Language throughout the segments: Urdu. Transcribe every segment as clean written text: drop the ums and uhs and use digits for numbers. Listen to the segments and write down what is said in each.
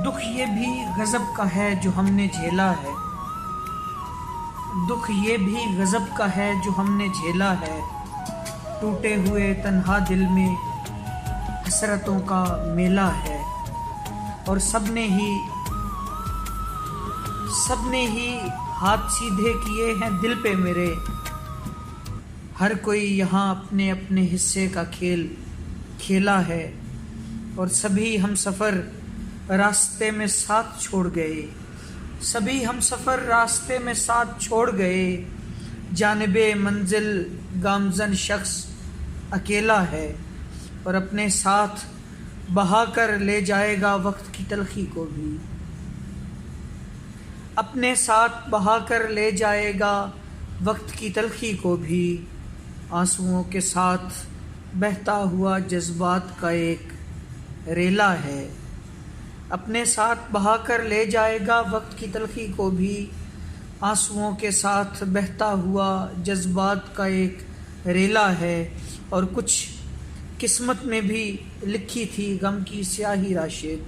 دکھ یہ بھی غضب کا ہے جو ہم نے جھیلا ہے، دکھ یہ بھی غضب کا ہے جو ہم نے جھیلا ہے، ٹوٹے ہوئے تنہا دل میں حسرتوں کا میلہ ہے، اور سب نے ہی ہاتھ سیدھے کیے ہیں دل پہ میرے، ہر کوئی یہاں اپنے اپنے حصے کا کھیل کھیلا ہے، اور سبھی ہم سفر راستے میں ساتھ چھوڑ گئے، سبھی ہم سفر راستے میں ساتھ چھوڑ گئے، جانب منزل گامزن شخص اکیلا ہے، اور اپنے ساتھ بہا کر لے جائے گا وقت کی تلخی کو بھی، اپنے ساتھ بہا کر لے جائے گا وقت کی تلخی کو بھی، آنسوؤں کے ساتھ بہتا ہوا جذبات کا ایک ریلا ہے، اپنے ساتھ بہا کر لے جائے گا وقت کی تلخی کو بھی، آنسوؤں کے ساتھ بہتا ہوا جذبات کا ایک ریلا ہے، اور کچھ قسمت میں بھی لکھی تھی غم کی سیاہی راشد،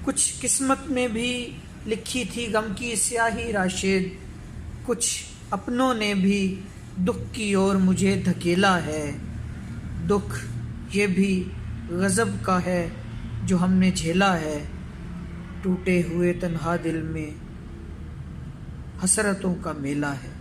کچھ قسمت میں بھی لکھی تھی غم کی سیاہی راشد، کچھ اپنوں نے بھی دکھ کی اور مجھے دھکیلا ہے، دکھ یہ بھی غضب کا ہے جو ہم نے جھیلا ہے، ٹوٹے ہوئے تنہا دل میں حسرتوں کا میلہ ہے۔